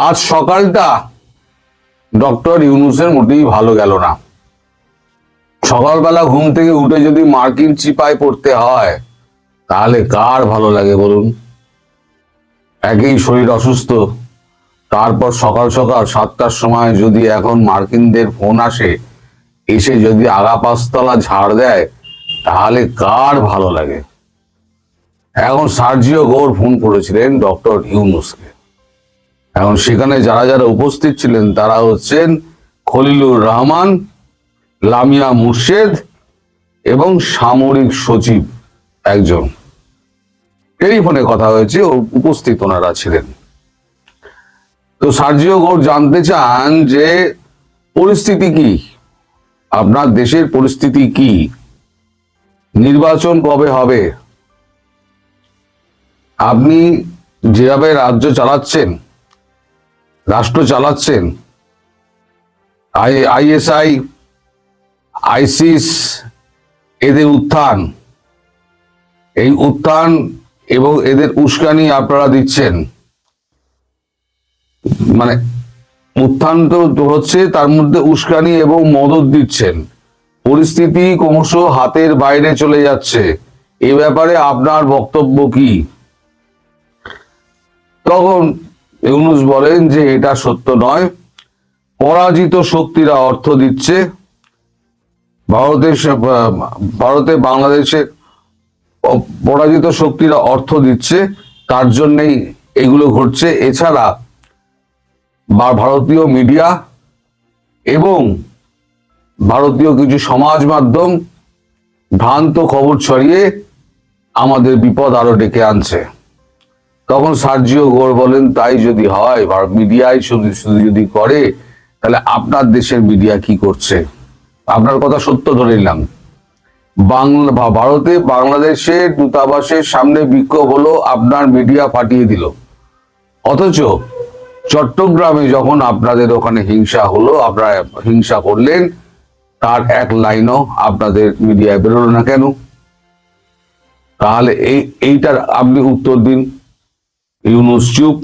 আজ সকালটা ডক্টর ইউনূসের মোটেই ভালো গেল না। সকালবেলা ঘুম থেকে উঠে যদি মার্কিন চিপায় পড়তে হয় তাহলে কার ভালো লাগে বলুন? একেই শরীর অসুস্থ, তারপর সকাল সকাল 7টার সময় যদি এখন মার্কিনদের ফোন আসে, এসে যদি আগা পাঁচতলা ঝাড় দেয় তাহলে কার ভালো লাগে? এখন সার্জিও গৌর ফোন করেছিলেন ডক্টর ইউনূসকে। এখন সেখানে যারা যারা উপস্থিত ছিলেন তারা হচ্ছেন খলিলুর রহমান, লামিয়া মুর্শেদ এবং সামরিক সচিব একজন। টেলিফোনে কথা হয়েছে, উপস্থিত ওনারা ছিলেন। তো সার্জিও গৌর জানতে চান যে পরিস্থিতি কি, আপনার দেশের পরিস্থিতি কি, নির্বাচন কবে হবে, আপনি যেভাবে রাজ্য চালাচ্ছেন, রাষ্ট্র চালাচ্ছেন, আইএসআই, আইসিস এদের উত্থান, এই উত্থান এবং এদের উস্কানি আপনারা দিচ্ছেন। মানে উত্থান তো হচ্ছে, তার মধ্যে উস্কানি এবং মদত দিচ্ছেন। পরিস্থিতি ক্রমশ হাতের বাইরে চলে যাচ্ছে। এ ব্যাপারে আপনার বক্তব্য কি? তখন ইউনূস বলেন যে এটা সত্য নয়। পরাজিত শক্তিরা অর্থ দিচ্ছে, ভারতে বাংলাদেশে পরাজিত শক্তিরা অর্থ দিচ্ছে, তার জন্যই এগুলো ঘটছে। এছাড়া ভারতীয় মিডিয়া এবং ভারতীয় কিছু সমাজ মাধ্যম ভ্রান্ত খবর ছড়িয়ে আমাদের বিপদ আরো ডেকে আনছে। তখন সার্জিও গৌর বলেন, তাই যদি হয়, মিডিয়ায় শুধু যদি করে, তাহলে আপনার দেশের মিডিয়া কি করছে? আপনার কথা সত্য ধরে নিলাম, ভারতে বাংলাদেশের দূতাবাসের সামনে বিক্ষোভ হলো, আপনার মিডিয়া ফাটিয়ে দিল। অথচ চট্টগ্রামে যখন আপনাদের ওখানে হিংসা হলো, আপনারা হিংসা করলেন, তার এক লাইনও আপনাদের মিডিয়ায় বেরোলো না কেন? তাহলে এইটার আপনি উত্তর দিন। ইউনূস চুপ।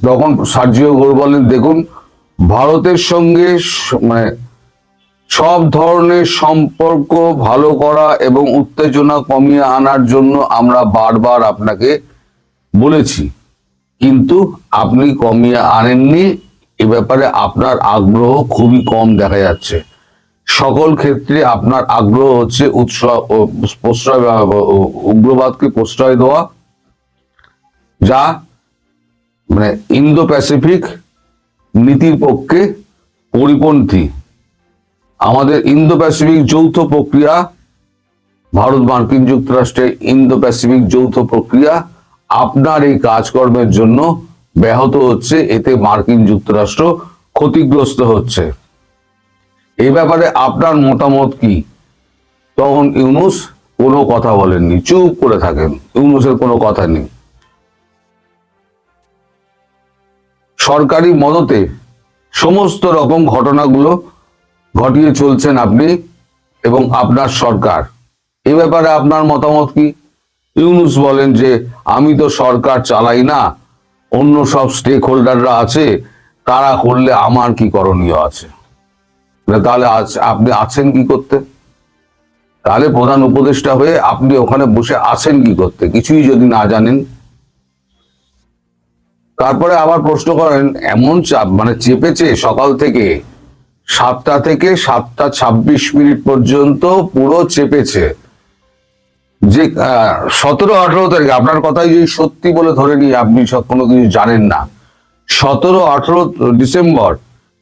তখন সার্জিও গৌর বলেন, দেখুন, ভারতের সঙ্গে মানে সব ধরনের সম্পর্ক ভালো করা এবং উত্তেজনা কমিয়ে আনার জন্য আমরা বারবার আপনাকে বলেছি, কিন্তু আপনি কমিয়ে আনেননি। এ ব্যাপারে আপনার আগ্রহ খুবই কম দেখা যাচ্ছে। সকল ক্ষেত্রে আপনার আগ্রহ হচ্ছে উগ্রবাদকে প্রশ্রয় দেওয়া, যা মানে ইন্দো প্যাসিফিক নীতির পক্ষে পরিপন্থী। আমাদের ইন্দো প্যাসিফিক যৌথ প্রক্রিয়া, ভারত মার্কিন যুক্তরাষ্ট্রের ইন্দো প্যাসিফিক যৌথ প্রক্রিয়া আপনার এই কাজকর্মের জন্য ব্যাহত হচ্ছে, এতে মার্কিন যুক্তরাষ্ট্র ক্ষতিগ্রস্ত হচ্ছে। এই ব্যাপারে আপনার মতামত কি? তখন ইউনূস কোনো কথা বলেননি, চুপ করে থাকেন। ইউনূসের কোনো কথা নেই। সরকারি মদতে সমস্ত রকম ঘটনাগুলো ঘটিয়ে চলছেন আপনি এবং আপনার সরকার। এ ব্যাপারে আপনার মতামত কি? ইউনূস বলেন যে আমি তো সরকার চালাই না, অন্য সব স্টেক হোল্ডাররা আছে, তারা করলে আমার কি করণীয় আছে? তাহলে আপনি আছেন কি করতে? তাহলে প্রধান উপদেষ্টা হয়ে আপনি ওখানে বসে আছেন কি করতে, কিছুই যদি না জানেন? তারপরে আবার প্রশ্ন করেন, এমন চাপ মানে চেপেছে সকাল থেকে 7টা থেকে 7টা 26 পর্যন্ত পুরো চেপেছে, যে 17-18 তারিখে, আপনার কথাই যদি সত্যি বলে ধরে নিই, আপনি সব কোনো কিছু জানেন না, 17-18 ডিসেম্বর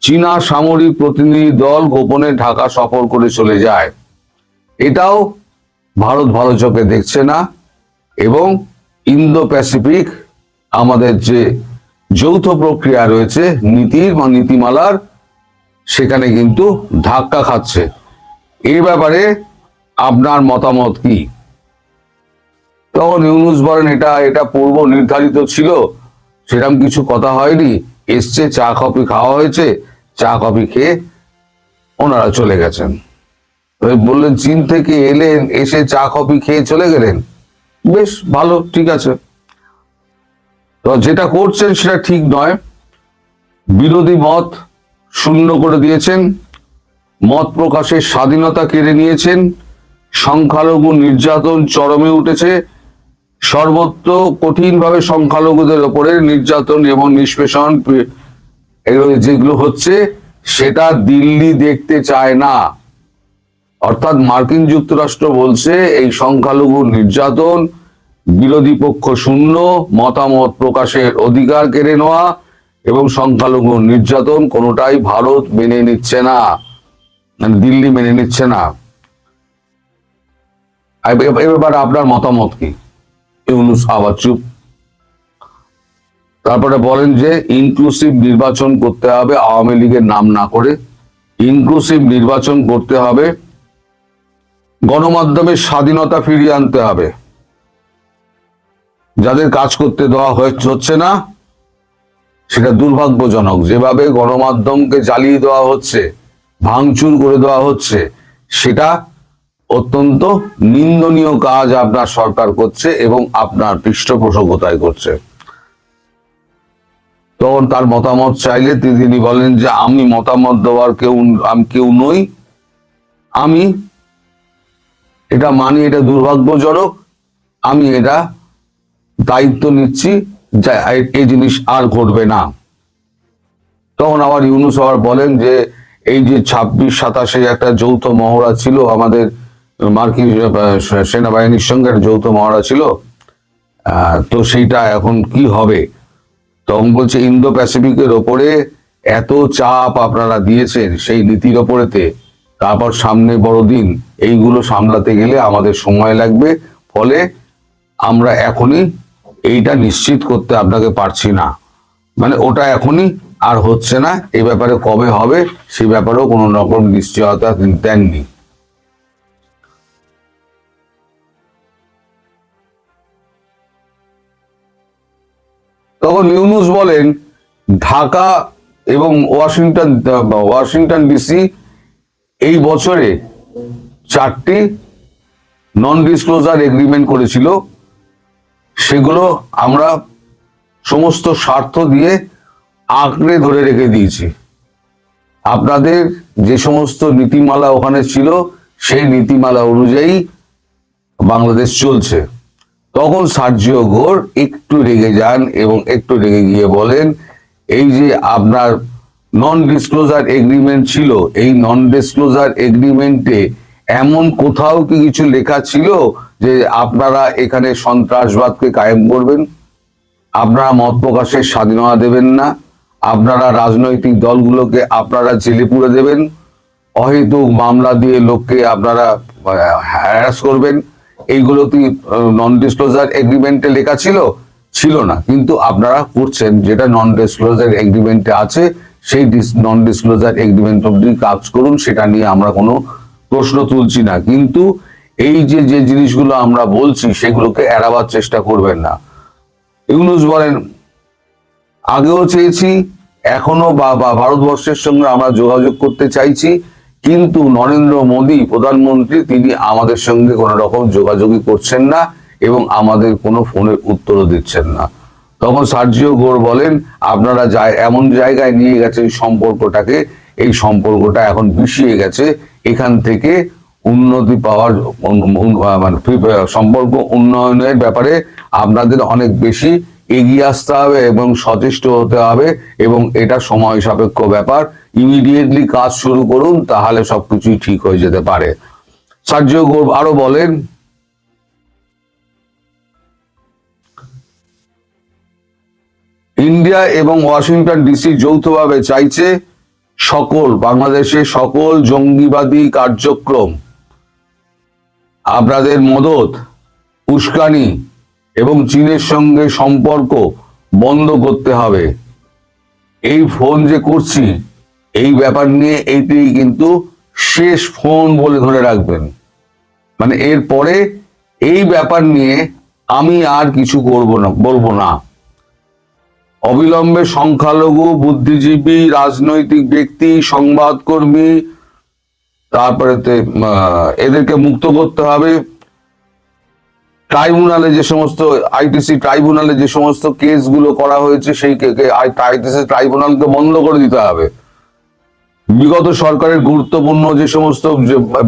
চীনা সামরিক প্রতিনিধি দল গোপনে ঢাকা সফর করে চলে যায়। এটাও ভারত ভালো চোখে দেখছে না এবং ইন্দো প্যাসিফিক আমাদের যে যৌথ প্রক্রিয়া রয়েছে নীতিমালার, সেখানে কিন্তু ধাক্কা খাচ্ছে। এই ব্যাপারে আপনার মতামত কি? তখন ইউনূস বলেন, এটা পূর্ব নির্ধারিত ছিল, সেরকম কিছু কথা হয়নি। এসছে, চা কফি খাওয়া হয়েছে, চা কফি খেয়ে ওনারা চলে গেছেন। বললেন, চীন থেকে এলেন, এসে চা কফি খেয়ে চলে গেলেন, বেশ ভালো, ঠিক আছে। তো যেটা করছেন সেটা ঠিক নয়। বিরোধী মত শূন্য করে দিয়েছেন, মত প্রকাশের স্বাধীনতা কেড়ে নিয়েছেন, সংখ্যালঘু নির্যাতন চরমে উঠেছে, সর্বত্র কঠিনভাবে সংখ্যালঘুদের ওপরে নির্যাতন এবং নিষ্পেষণ যেগুলো হচ্ছে সেটা দিল্লি দেখতে চায় না। অর্থাৎ মার্কিন যুক্তরাষ্ট্র বলছে এই সংখ্যালঘু নির্যাতন, বিরোধী পক্ষ শূন্য, মতামত প্রকাশের অধিকার কেড়ে নেওয়া এবং সংখ্যালঘু নির্যাতন কোনোটাই ভারত মেনে নিচ্ছে না, দিল্লি মেনে নিচ্ছে না। এবার আপনার মতামত কি? ইউনূস আবার চুপ। তারপরে বলেন যে ইনক্লুসিভ নির্বাচন করতে হবে, আওয়ামী লীগের নাম না করে ইনক্লুসিভ নির্বাচন করতে হবে, গণমাধ্যমের স্বাধীনতা ফিরিয়ে আনতে হবে। যাদের কাজ করতে দেওয়া হচ্ছে না সেটা দুর্ভাগ্যজনক। যেভাবে গণমাধ্যমকে জ্বালিয়ে দেওয়া হচ্ছে, ভাঙচুর করে দেওয়া হচ্ছে, সেটা অত্যন্ত নিন্দনীয় কাজ আপনার সরকার করছে এবং আপনার পৃষ্ঠপোষকতায় করছে। তখন তার মতামত চাইলে তিনি বলেন যে আমি মতামত দেওয়ার কেউ নই, আমি এটা মানি, এটা দুর্ভাগ্যজনক, আমি এটা দায়িত্ব নিচ্ছি যে এই জিনিস আর ঘটবে না। তখন আবার ইউনূস আবার বলেন যে এই যে 26-27 একটা যৌথ মহড়া ছিল, আমাদের মার্কিন সেনাবাহিনীর সঙ্গে একটা যৌথ মহড়া ছিল, তো সেইটা এখন কি হবে? তখন বলছে ইন্দো প্যাসিফিকের ওপরে এত চাপ আপনারা দিয়েছেন সেই নীতির ওপরেতে, তারপর সামনে বড়দিন, এইগুলো সামলাতে গেলে আমাদের সময় লাগবে, ফলে আমরা এখনই এইটা নিশ্চিত করতে আপনাকে পারছি না। মানে ওটা এখনই আর হচ্ছে না, এই ব্যাপারে কবে হবে সেই ব্যাপারেও কোনো রকম নিশ্চয়তা দেননি। তখন ইউনূস বলেন ঢাকা এবং ওয়াশিংটন ডিসি এই বছরে 4টি নন ডিসক্লোজার এগ্রিমেন্ট করেছিল, সেগুলো আমরা সমস্ত স্বার্থ দিয়ে আঁকড়ে ধরে রেখে দিয়েছি। আপনাদের যে সমস্ত নীতিমালা ওখানে ছিল সেই নীতিমালা অনুযায়ী বাংলাদেশ চলছে। তখন সার্জিও ঘোর একটু রেগে যান এবং একটু রেগে গিয়ে বলেন এই যে আপনার নন ডিসক্লোজার এগ্রিমেন্ট ছিল, এই নন ডিসক্লোজার এগ্রিমেন্টে এমন কোথাও কি কিছু লেখা ছিল যে আপনারা এখানে সন্ত্রাসবাদকে কায়েম করবেন, আপনারা মত প্রকাশের স্বাধীনতা দেবেন না, আপনারা রাজনৈতিক দলগুলোকে আপনারা জেলে পুরে দেবেন, অহেতুক মামলা দিয়ে লোককে আপনারা হ্যারাস করবেন, এইগুলো কি নন ডিসক্লোজার এগ্রিমেন্টে লেখা ছিল? ছিল না, কিন্তু আপনারা করছেন যেটা নন ডিসক্লোজার এগ্রিমেন্টে আছে, সেই নন ডিসক্লোজার এগ্রিমেন্ট অবধি কাজ করুন, সেটা নিয়ে আমরা কোনো প্রশ্ন তুলছি না, কিন্তু এই যে যে জিনিসগুলো আমরা বলছি সেগুলোকে এড়াবার চেষ্টা করবেন না। ইউনূস বলেন আগেও চেয়েছি, এখনো ভারতবর্ষের সঙ্গে আমরা যোগাযোগ করতে চাইছি, কিন্তু নরেন্দ্র মোদী প্রধানমন্ত্রী তিনি আমাদের সঙ্গে কোনো রকম যোগাযোগই করছেন না এবং আমাদের কোনো ফোনের উত্তরও দিচ্ছেন না। তখন সার্জিও ঘোর বলেন আপনারা এমন জায়গায় নিয়ে গেছেন সম্পর্কটাকে, এই সম্পর্কটা এখন বিষিয়ে গেছে, এখান থেকে উন্নতি পাওয়ার মানে সম্পর্ক উন্নয়নের ব্যাপারে আপনাদের অনেক বেশি এগিয়ে আসতে হবে এবং সচেষ্ট হতে হবে, এবং এটা সময় সাপেক্ষ ব্যাপার, ইমিডিয়েটলি কাজ শুরু করুন, তাহলে সবকিছুই ঠিক হয়ে যেতে পারে। সার্জিও ঘোর আরো বলেন ইন্ডিয়া এবং ওয়াশিংটন ডিসি যৌথভাবে চাইছে বাংলাদেশের সকল জঙ্গিবাদী কার্যক্রম, আপনাদের মদত, উস্কানি এবং চীনের সঙ্গে সম্পর্ক বন্ধ করতে হবে। এই ফোন যে করছি এই ব্যাপার নিয়ে এইটি কিন্তু শেষ ফোন বলে ধরে রাখবেন, মানে এরপরে এই ব্যাপার নিয়ে আমি আর কিছু বলবো না। অবিলম্বে সংখ্যালঘু, বুদ্ধিজীবী, রাজনৈতিক ব্যক্তি, সংবাদকর্মী, তারপরে এদেরকে মুক্ত করতে হবে ট্রাইব্যুনালে যে সমস্ত আইটিসি ট্রাইব্যুনালে যে সমস্ত কেসগুলো করা হয়েছে সেই আইটিসি ট্রাইব্যুনালকে বন্ধ করে দিতে হবে। বিগত সরকারের গুরুত্বপূর্ণ যে সমস্ত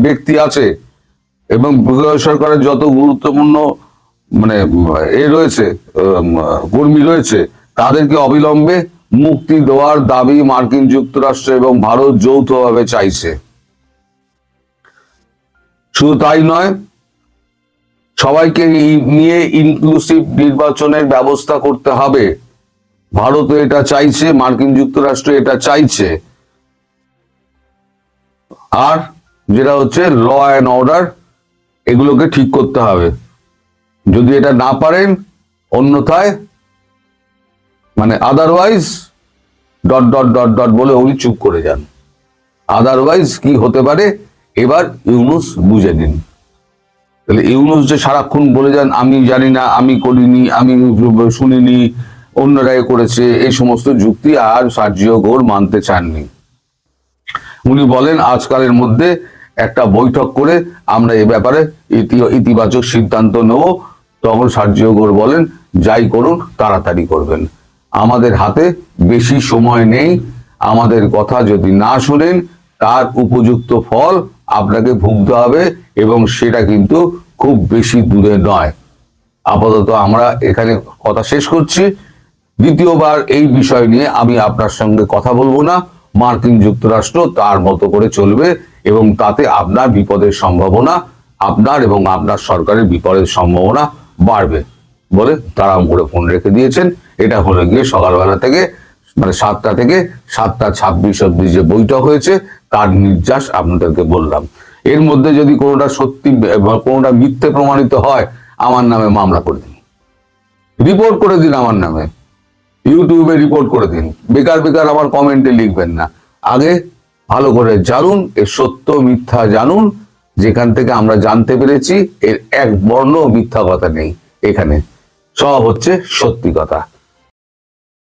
ব্যক্তি আছে এবং বিগত সরকারের যত গুরুত্বপূর্ণ মানে রয়েছে, কর্মী রয়েছে, তাদেরকে অবিলম্বে মুক্তি দেওয়ার দাবি মার্কিন যুক্তরাষ্ট্র এবং ভারত যৌথভাবে চাইছে। শুধু তাই নয়, সবাইকে নিয়ে ইনক্লুসিভ নির্বাচনের ব্যবস্থা করতে হবে। ভারত এটা চাইছে, মার্কিন যুক্তরাষ্ট্র এটা চাইছে। আর যেটা হচ্ছে ল অ্যান্ড অর্ডার, এগুলোকে ঠিক করতে হবে। যদি এটা না পারেন, অন্যথায় মানে otherwise dot dot dot dot বলে উনি চুপ করে যান। আদারওয়াইজ কি হতে পারে এবার ইউনূস বুঝে নিন। তাহলে ইউনূস যে সারাক্ষণ বলে যান আমি জানি না, আমি করিনি, আমি শুনিনি, অন্যরাই করেছে, এই সমস্ত যুক্তি আর সার্জিও গোর মানতে চাননি। উনি বলেন আজকালের মধ্যে একটা বৈঠক করে আমরা এ ব্যাপারে ইতিবাচক সিদ্ধান্ত নেব। তখন সার্জিও গোর বলেন যাই করুন তাড়াতাড়ি করবেন, আমাদের হাতে বেশি সময় নেই, আমাদের কথা যদি না শোনেন তার উপযুক্ত ফল আপনাকে ভুগতে হবে এবং সেটা কিন্তু খুব বেশি দূরে নয়। আপাতত আমরা এখানে কথা শেষ করছি। দ্বিতীয়বার এই বিষয় নিয়ে আমি আপনার সঙ্গে কথা বলবো না। মার্কিন যুক্তরাষ্ট্র তার মতো করে চলবে এবং তাতে আপনার বিপদের সম্ভাবনা, আপনার এবং আপনার সরকারের বিপদের সম্ভাবনা বাড়বে বলে তারা করে ফোন রেখে দিয়েছেন। এটা হলো গিয়ে সকালবেলা থেকে মানে 7টা থেকে 7:26 অব্দি যে বৈঠক হয়েছে তার নির্যাস আপনাদেরকে বললাম। এর মধ্যে যদি কোনোটা সত্যি বা কোনোটা মিথ্যে প্রমাণিত হয়, আমার নামে মামলা করে দিন, রিপোর্ট করে দিন, আমার নামে ইউটিউবে রিপোর্ট করে দিন। বেকার বেকার আমার কমেন্টে লিখবেন না। আগে ভালো করে জানুন, এর সত্য মিথ্যা জানুন। যেখান থেকে আমরা জানতে পেরেছি এর এক বর্ণ মিথ্যা কথা নেই, এখানে সব হচ্ছে সত্যি কথা।